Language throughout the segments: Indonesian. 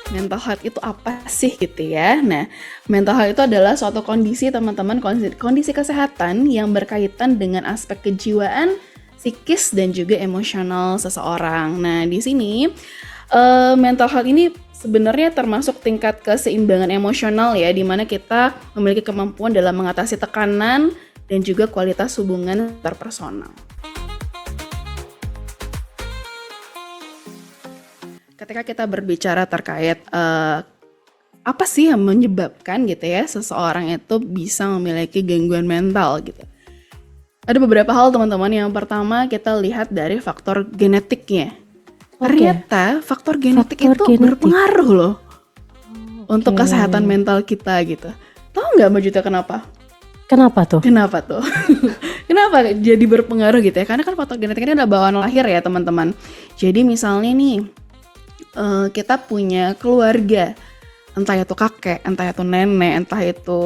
mental health itu apa sih gitu ya. Nah, mental health itu adalah suatu kondisi teman-teman, kondisi kesehatan yang berkaitan dengan aspek kejiwaan, psikis dan juga emosional seseorang. Nah, di sini mental health ini sebenarnya termasuk tingkat keseimbangan emosional ya, di mana kita memiliki kemampuan dalam mengatasi tekanan dan juga kualitas hubungan interpersonal. Ketika kita berbicara terkait apa sih yang menyebabkan gitu ya seseorang itu bisa memiliki gangguan mental gitu. Ada beberapa hal teman-teman. Yang pertama kita lihat dari faktor genetiknya. Ternyata faktor genetik berpengaruh loh untuk kesehatan mental kita gitu. Tahu nggak Mbak Juta kenapa? Kenapa tuh? Kenapa jadi berpengaruh gitu ya? Karena kan faktor genetik ini adalah bawaan lahir ya teman-teman. Jadi misalnya nih kita punya keluarga, entah itu kakek, entah itu nenek, entah itu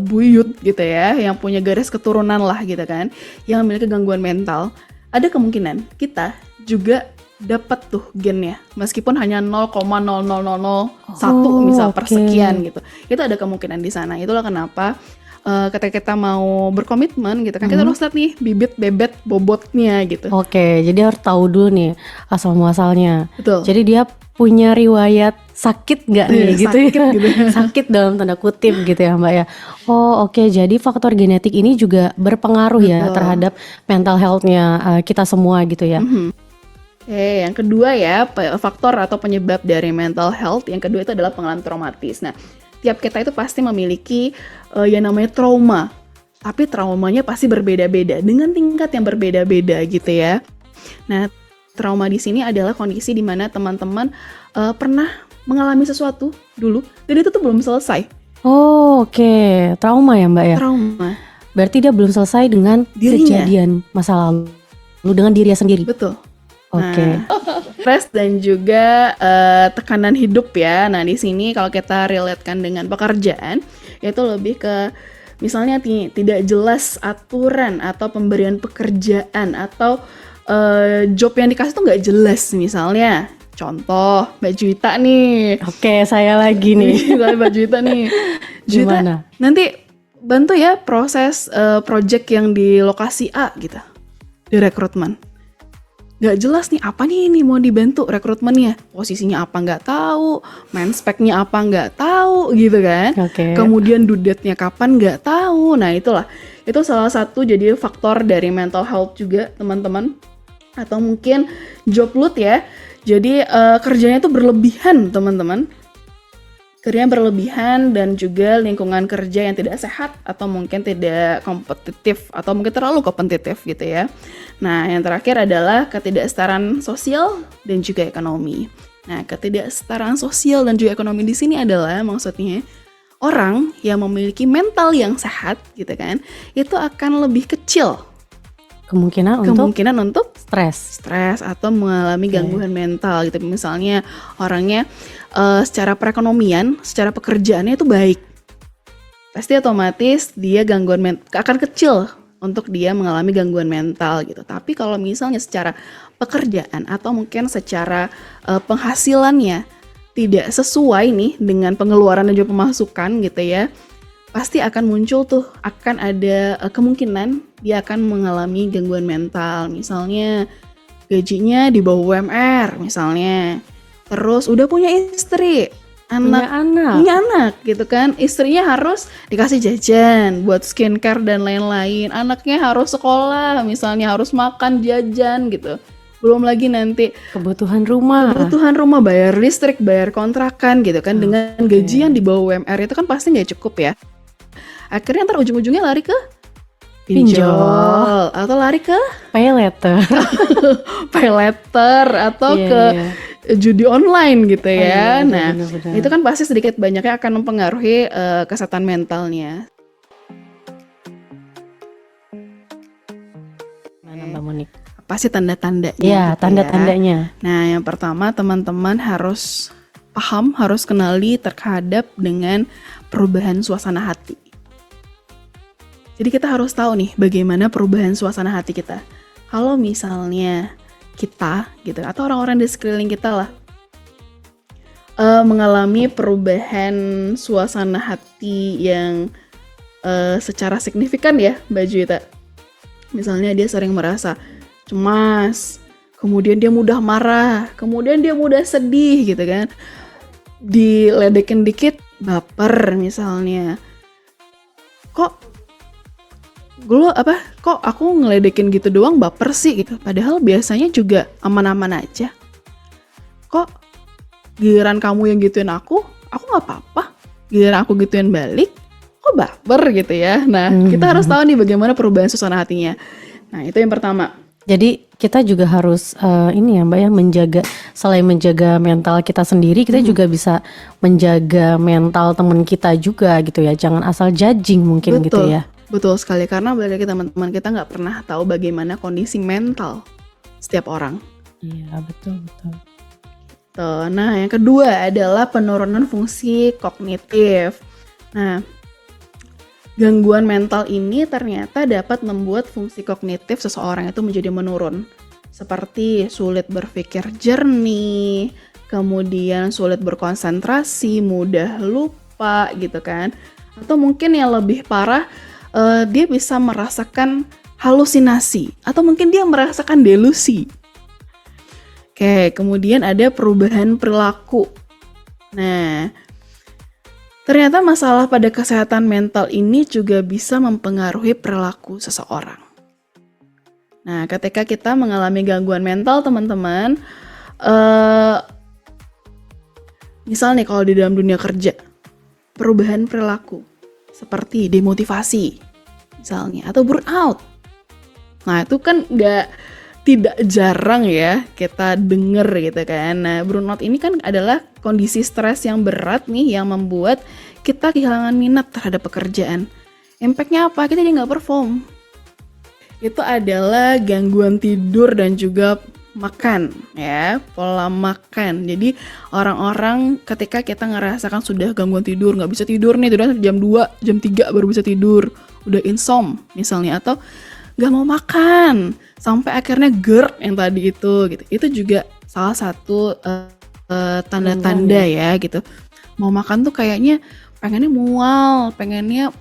buyut gitu ya, yang punya garis keturunan lah gitu kan, yang memiliki gangguan mental, ada kemungkinan kita juga dapat tuh gennya, meskipun hanya 0,00001 misal persekian gitu, itu ada kemungkinan di sana. Itulah kenapa ketika kita mau berkomitmen gitu kan, kita harus lihat nih bibit bebet bobotnya gitu. Oke, jadi harus tahu dulu nih asal muasalnya. Betul. Jadi dia punya riwayat sakit nggak nih gitu ya? Gitu. Sakit dalam tanda kutip gitu ya Mbak ya. Oh oke, jadi faktor genetik ini juga berpengaruh ya terhadap mental health-nya kita semua gitu ya. Yang kedua ya, faktor atau penyebab dari mental health yang kedua itu adalah pengalaman traumatis. Nah, tiap kita itu pasti memiliki yang namanya trauma, tapi traumanya pasti berbeda-beda dengan tingkat yang berbeda-beda gitu ya. Nah, trauma di sini adalah kondisi di mana teman-teman pernah mengalami sesuatu dulu dan itu tuh belum selesai. Oh oke, trauma ya Mbak ya. Trauma. Berarti dia belum selesai dengan dirinya. Kejadian masa lalu dengan dirinya sendiri. Betul. Oke. Stres dan juga tekanan hidup ya. Nah, di sini kalau kita relatekan dengan pekerjaan, itu lebih ke misalnya tidak jelas aturan atau pemberian pekerjaan atau job yang dikasih tuh nggak jelas. Misalnya, contoh Mbak Juwita nih. Oke, saya lagi nih. Mbak Juwita nih. Gimana? Nanti bantu ya proses project yang di lokasi A gitu, di rekrutmen. Gak jelas nih apa nih ini mau dibantu rekrutmennya, posisinya apa nggak tahu, main speknya apa nggak tahu gitu kan. Kemudian due date-nya kapan nggak tahu. Nah itulah, itu salah satu jadi faktor dari mental health juga teman-teman. Atau mungkin job load ya, jadi kerjanya itu berlebihan teman-teman. Kerjanya berlebihan dan juga lingkungan kerja yang tidak sehat atau mungkin tidak kompetitif atau mungkin terlalu kompetitif gitu ya. Nah, yang terakhir adalah ketidaksetaraan sosial dan juga ekonomi. Nah, ketidaksetaraan sosial dan juga ekonomi di sini adalah maksudnya orang yang memiliki mental yang sehat gitu kan, itu akan lebih kecil kemungkinan untuk stres atau mengalami gangguan mental gitu. Misalnya orangnya secara perekonomian, secara pekerjaannya itu baik, pasti otomatis dia akan kecil untuk dia mengalami gangguan mental gitu. Tapi kalau misalnya secara pekerjaan atau mungkin secara penghasilannya tidak sesuai nih dengan pengeluaran dan juga pemasukan gitu ya, pasti akan muncul tuh, akan ada kemungkinan dia akan mengalami gangguan mental. Misalnya gajinya di bawah UMR misalnya, terus udah punya istri, punya anak gitu kan, istrinya harus dikasih jajan buat skincare dan lain-lain, anaknya harus sekolah misalnya, harus makan jajan gitu, belum lagi nanti kebutuhan rumah, bayar listrik, bayar kontrakan gitu kan. Dengan gaji yang di bawah UMR itu kan pasti nggak cukup ya. Akhirnya ntar ujung-ujungnya lari ke pinjol atau lari ke pay letter atau ke judi online gitu ya. Benar. Itu kan pasti sedikit banyaknya akan mempengaruhi kesehatan mentalnya. Mana Mbak Monik? Apa sih tanda-tandanya? Iya, tanda-tandanya. Nah, yang pertama teman-teman harus paham, harus kenali terhadap dengan perubahan suasana hati. Jadi kita harus tahu nih bagaimana perubahan suasana hati kita. Kalau misalnya kita gitu atau orang-orang di sekeliling kita lah mengalami perubahan suasana hati yang secara signifikan ya Mbak Juwita. Misalnya dia sering merasa cemas, kemudian dia mudah marah, kemudian dia mudah sedih gitu kan. Diledekin dikit baper misalnya. Kok aku ngeledekin gitu doang baper sih gitu. Padahal biasanya juga aman-aman aja. Kok giliran kamu yang gituin aku nggak apa-apa. Giliran aku gituin balik, kok baper gitu ya. Nah, kita harus tahu nih bagaimana perubahan suasana hatinya. Nah, itu yang pertama. Jadi kita juga harus ini ya Mbak ya, menjaga, selain menjaga mental kita sendiri, kita juga bisa menjaga mental teman kita juga gitu ya. Jangan asal judging mungkin gitu ya. Betul sekali, karena balik lagi teman-teman, kita nggak pernah tahu bagaimana kondisi mental setiap orang. Iya, betul. Tuh, nah yang kedua adalah penurunan fungsi kognitif. Nah, gangguan mental ini ternyata dapat membuat fungsi kognitif seseorang itu menjadi menurun. Seperti sulit berpikir jernih, kemudian sulit berkonsentrasi, mudah lupa gitu kan. Atau mungkin yang lebih parah, dia bisa merasakan halusinasi. Atau mungkin dia merasakan delusi. Oke, kemudian ada perubahan perilaku. Nah, ternyata masalah pada kesehatan mental ini juga bisa mempengaruhi perilaku seseorang. Nah, ketika kita mengalami gangguan mental, teman-teman, misal nih kalau di dalam dunia kerja, perubahan perilaku seperti demotivasi, misalnya, atau burnout. Nah, itu kan tidak jarang ya kita denger gitu kan. Nah, burnout ini kan adalah kondisi stres yang berat nih yang membuat kita kehilangan minat terhadap pekerjaan. Impact-nya apa? Kita jadi nggak perform. Itu adalah gangguan tidur dan juga makan ya, pola makan. Jadi orang-orang ketika kita ngerasakan sudah gangguan tidur, nggak bisa tidur nih, tidur jam 2, jam 3 baru bisa tidur, udah insomnia misalnya, atau nggak mau makan sampai akhirnya GERD yang tadi itu gitu. Itu juga salah satu tanda-tanda ya gitu. Mau makan tuh kayaknya pengennya mual, pengennya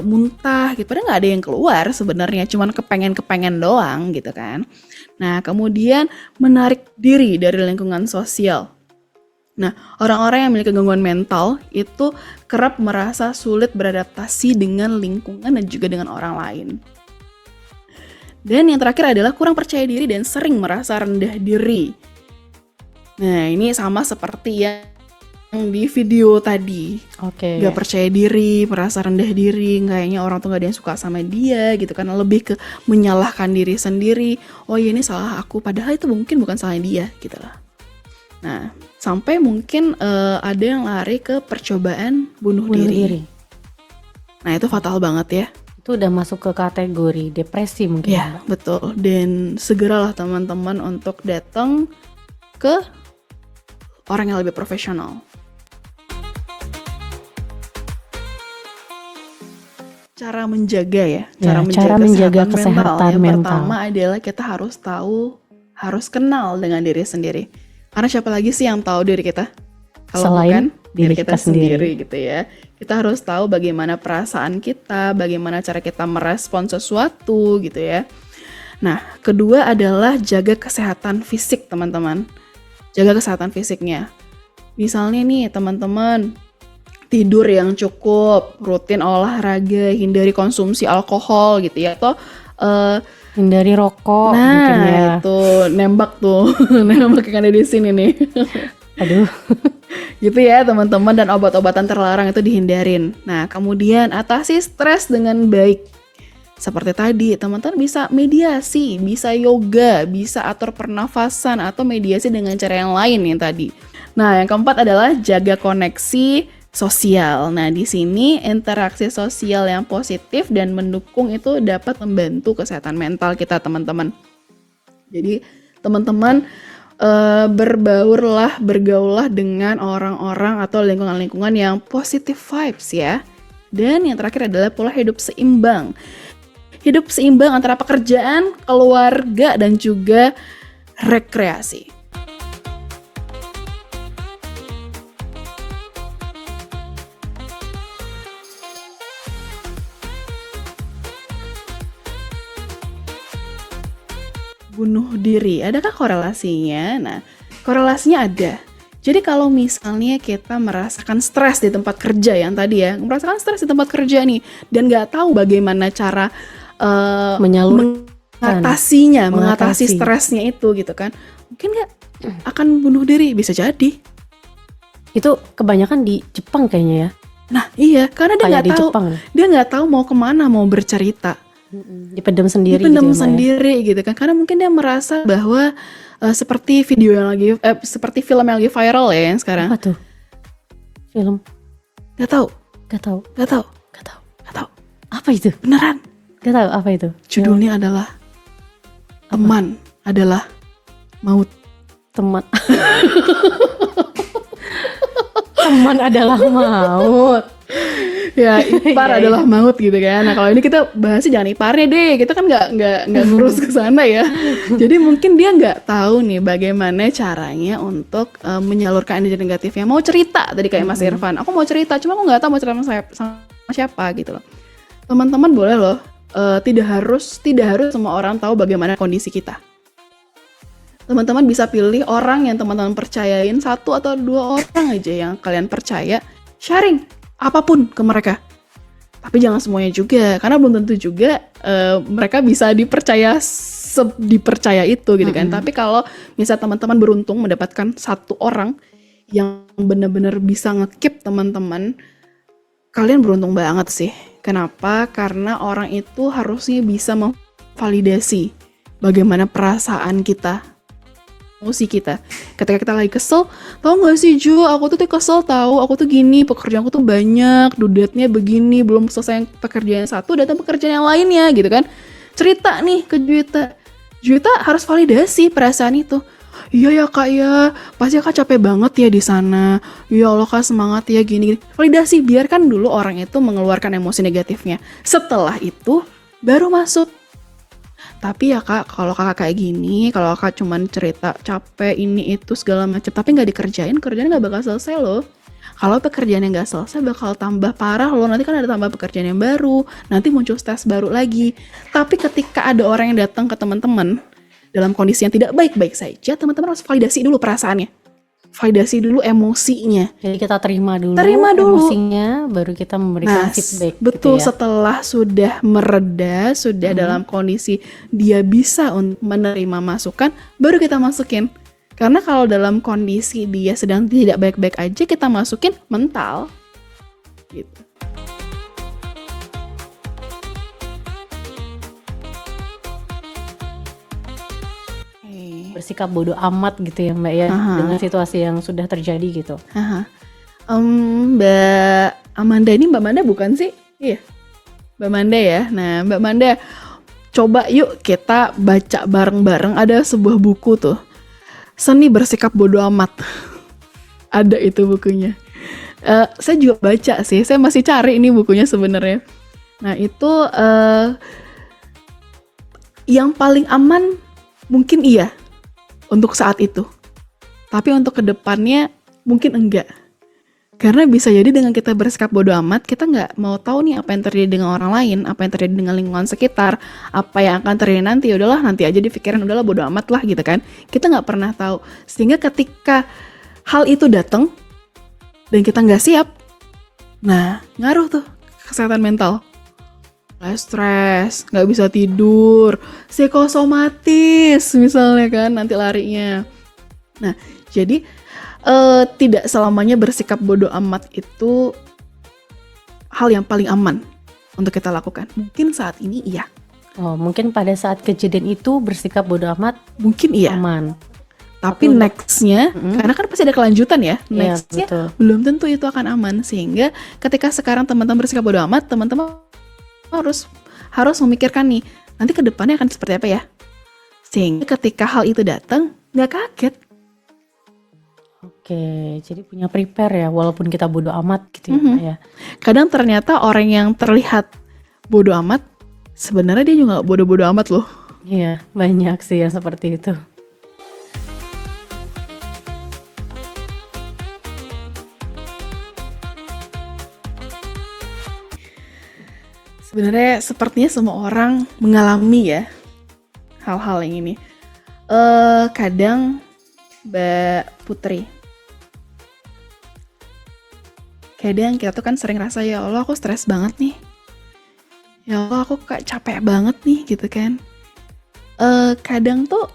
muntah gitu. Padahal nggak ada yang keluar sebenarnya, cuman kepengen doang gitu kan. Nah, kemudian menarik diri dari lingkungan sosial. Nah, orang-orang yang memiliki gangguan mental itu kerap merasa sulit beradaptasi dengan lingkungan dan juga dengan orang lain. Dan yang terakhir adalah kurang percaya diri dan sering merasa rendah diri. Nah, ini sama seperti yang di video tadi. Oke. Gak percaya diri, merasa rendah diri, kayaknya orang tuh gak ada yang suka sama dia gitu kan. Lebih ke menyalahkan diri sendiri. Oh iya, ini salah aku, padahal itu mungkin bukan salah dia gitu lah. Nah, sampai mungkin ada yang lari ke percobaan bunuh diri. Nah, itu fatal banget ya. Itu udah masuk ke kategori depresi mungkin. Ya, betul. Dan segeralah teman-teman untuk datang ke orang yang lebih profesional. Cara menjaga ya, cara menjaga kesehatan Yang mental. pertama adalah kita harus kenal dengan diri sendiri. Karena siapa lagi sih yang tahu diri kita? Kalau Selain bukan diri kita sendiri gitu ya. Kita harus tahu bagaimana perasaan kita, bagaimana cara kita merespon sesuatu gitu ya. Nah, kedua adalah jaga kesehatan fisik, teman-teman. Jaga kesehatan fisiknya. Misalnya nih, teman-teman, tidur yang cukup, rutin olahraga, hindari konsumsi alkohol gitu ya. Atau hindari rokok nah, mungkin ya. itu nembak tuh. Nembak yang ada di sini nih. Aduh. Gitu ya teman-teman, dan obat-obatan terlarang itu dihindarin. Nah, kemudian atasi stres dengan baik. Seperti tadi, teman-teman bisa mediasi, bisa yoga, bisa atur pernafasan, atau mediasi dengan cara yang lain yang tadi. Nah, yang keempat adalah jaga koneksi sosial. Nah, di sini interaksi sosial yang positif dan mendukung itu dapat membantu kesehatan mental kita, teman-teman. Jadi, teman-teman bergaullah dengan orang-orang atau lingkungan-lingkungan yang positive vibes ya. Dan yang terakhir adalah pola hidup seimbang. Hidup seimbang antara pekerjaan, keluarga, dan juga rekreasi. bunuh diri. Adakah korelasinya? Nah, korelasinya ada. Jadi kalau misalnya kita merasakan stres di tempat kerja yang tadi ya, merasakan stres di tempat kerja nih, dan nggak tahu bagaimana cara mengatasi stresnya itu gitu kan, mungkin nggak akan bunuh diri, bisa jadi. Itu kebanyakan di Jepang kayaknya ya. Nah iya, karena dia nggak tahu mau kemana, mau bercerita. Dipendam sendiri dipendam gitu ya, sendiri gitu kan, karena mungkin dia merasa bahwa seperti video yang lagi seperti film yang lagi viral ya yang sekarang. Apa tuh film? Gak tahu apa itu, beneran gak tahu apa itu. Judulnya adalah Teman Adalah Maut. Teman teman adalah maut. Ya, ipar adalah maut gitu kan. Nah kalau ini kita bahasnya jangan iparnya deh, kita kan nggak ngurus ke sana ya. Jadi mungkin dia nggak tahu nih bagaimana caranya untuk menyalurkan energi negatifnya. Mau cerita tadi kayak Mas Irfan, aku mau cerita, cuma aku nggak tahu mau cerita sama siapa gitu loh. Teman-teman boleh loh, tidak harus semua orang tahu bagaimana kondisi kita. Teman-teman bisa pilih orang yang teman-teman percayain, 1 atau 2 orang aja yang kalian percaya, sharing apapun ke mereka. Tapi jangan semuanya juga, karena belum tentu juga mereka bisa dipercaya itu gitu kan. Tapi kalau misalnya teman-teman beruntung mendapatkan 1 orang yang benar-benar bisa nge-keep teman-teman, kalian beruntung banget sih. Kenapa? Karena orang itu harusnya bisa memvalidasi bagaimana perasaan kita, emosi kita. Ketika kita lagi kesel, tau gak sih Ju, aku tuh kesel tahu, aku tuh gini, pekerjaanku tuh banyak, dudatnya begini, belum selesai pekerjaan satu, datang pekerjaan yang lainnya gitu kan. Cerita nih ke Juwita harus validasi perasaan itu. Iya ya kak ya, pasti kak capek banget ya di sana. Ya Allah kak semangat ya gini. Validasi, biarkan dulu orang itu mengeluarkan emosi negatifnya. Setelah itu baru masuk. Tapi ya kak, kalau kakak kayak gini, kalau kakak cuman cerita capek ini itu segala macam, tapi nggak dikerjain, kerjaan nggak bakal selesai loh. Kalau pekerjaan yang nggak selesai bakal tambah parah loh. Nanti kan ada tambah pekerjaan yang baru, nanti muncul stres baru lagi. Tapi ketika ada orang yang datang ke teman-teman dalam kondisi yang tidak baik-baik saja, teman-teman harus validasi dulu perasaannya, validasi dulu emosinya. Jadi kita terima dulu emosinya, baru kita memberikan feedback. Betul, gitu ya. Setelah sudah mereda, sudah dalam kondisi dia bisa untuk menerima masukan, baru kita masukin. Karena kalau dalam kondisi dia sedang tidak baik-baik aja, kita masukin mental. Gitu. Bersikap bodoh amat gitu ya Mbak ya, dengan situasi yang sudah terjadi gitu. Mbak Amanda ini Mbak Manda bukan sih? Iya, Mbak Manda ya. Nah Mbak Manda, coba yuk kita baca bareng-bareng. Ada sebuah buku tuh, Seni Bersikap Bodoh Amat. Ada itu bukunya. Saya juga baca sih, saya masih cari ini bukunya sebenarnya. Nah itu yang paling aman mungkin iya untuk saat itu, tapi untuk kedepannya mungkin enggak. Karena bisa jadi dengan kita bersikap bodoh amat, kita nggak mau tahu nih apa yang terjadi dengan orang lain, apa yang terjadi dengan lingkungan sekitar, apa yang akan terjadi nanti. Udahlah nanti aja dipikirin, udahlah bodoh amat lah gitu kan. Kita nggak pernah tahu. Sehingga ketika hal itu datang dan kita nggak siap, nah ngaruh tuh kesehatan mental. Stres, nggak bisa tidur, psikosomatis misalnya kan nanti larinya. Nah jadi tidak selamanya bersikap bodoh amat itu hal yang paling aman untuk kita lakukan. Mungkin saat ini iya. Oh mungkin pada saat kejadian itu bersikap bodoh amat mungkin iya aman. Tapi nextnya, karena kan pasti ada kelanjutan ya, nextnya ya, belum tentu itu akan aman. Sehingga ketika sekarang teman-teman bersikap bodoh amat, teman-teman harus memikirkan nih, nanti ke depannya akan seperti apa ya. Sehingga ketika hal itu datang, nggak kaget. Oke, jadi punya prepare ya, walaupun kita bodoh amat gitu ya. Kadang ternyata orang yang terlihat bodoh amat, sebenarnya dia juga nggak bodoh-bodoh amat loh. Iya, banyak sih yang seperti itu. Sebenarnya sepertinya semua orang mengalami ya hal-hal yang ini. Kadang Mbak Putri, kadang kita tuh kan sering rasa ya Allah aku stres banget nih, ya Allah aku kayak capek banget nih gitu kan. Kadang tuh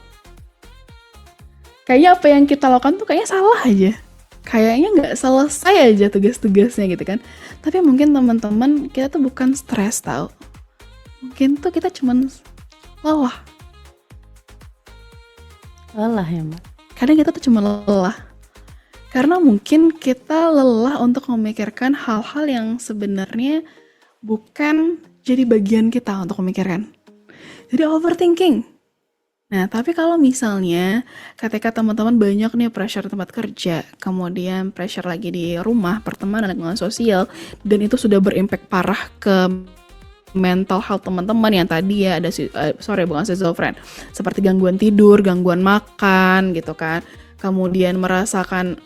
kayaknya apa yang kita lakukan tuh kayaknya salah aja, kayaknya nggak selesai aja tugas-tugasnya gitu kan. Tapi mungkin teman-teman kita tuh bukan stres tau, mungkin tuh kita cuman lelah. Lelah ya Mbak. Kadang kita tuh cuma lelah karena mungkin kita lelah untuk memikirkan hal-hal yang sebenarnya bukan jadi bagian kita untuk memikirkan. Jadi overthinking. Nah, tapi kalau misalnya ketika teman-teman banyak nih pressure tempat kerja, kemudian pressure lagi di rumah, pertemanan, lingkungan sosial, dan itu sudah berimpact parah ke mental health teman-teman yang tadi ya ada bukan schizophren, seperti gangguan tidur, gangguan makan gitu kan. Kemudian merasakan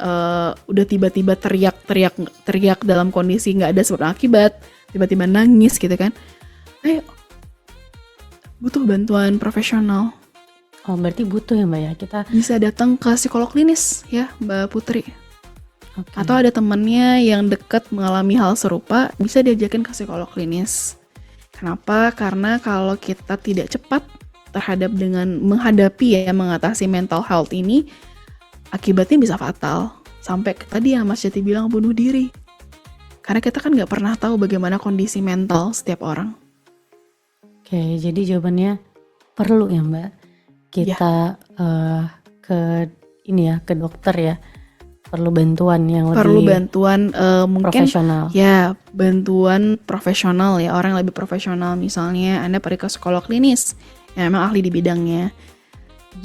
udah tiba-tiba teriak dalam kondisi nggak ada sebab akibat, tiba-tiba nangis gitu kan. Ayo, butuh bantuan profesional. Oh berarti butuh ya Mbak ya kita. Bisa datang ke psikolog klinis ya Mbak Putri. Okay. Atau ada temennya yang dekat mengalami hal serupa, bisa diajakin ke psikolog klinis. Kenapa? Karena kalau kita tidak cepat terhadap dengan mengatasi mental health ini, akibatnya bisa fatal. Sampai tadi yang Mas Jati bilang bunuh diri. Karena kita kan nggak pernah tahu bagaimana kondisi mental setiap orang. Oke, jadi jawabannya perlu ya Mbak. Kita ke dokter ya. Perlu bantuan yang lebih mungkin profesional. Ya, bantuan profesional ya, orang yang lebih profesional. Misalnya Anda pergi ke psikolog klinis yang memang ahli di bidangnya.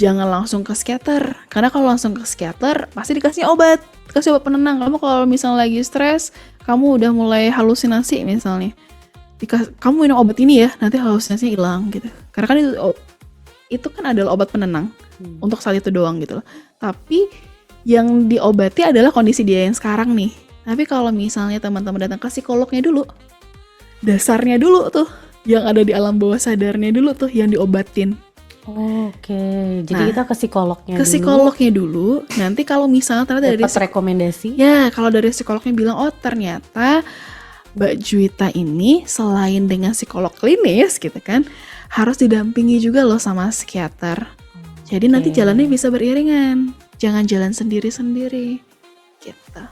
Jangan langsung ke psikiater, karena kalau langsung ke psikiater pasti dikasih obat penenang. Kamu kalau misalnya lagi stres, kamu udah mulai halusinasi misalnya, kamu minum obat ini ya, nanti halusinasinya hilang gitu. Karena kan itu kan adalah obat penenang untuk saat itu doang gitu loh. Tapi yang diobati adalah kondisi dia yang sekarang nih. Tapi kalau misalnya teman-teman datang ke psikolognya dulu, dasarnya dulu tuh, yang ada di alam bawah sadarnya dulu tuh yang diobatin. Oke, jadi kita ke psikolognya dulu. Ke psikolognya dulu. Nanti kalau misalnya ternyata dari rekomendasi. Ya, kalau dari psikolognya bilang, oh ternyata Mbak Juwita ini selain dengan psikolog klinis gitu kan, harus didampingi juga loh sama psikiater. Jadi nanti jalannya bisa beriringan. Jangan jalan sendiri-sendiri. Gitu.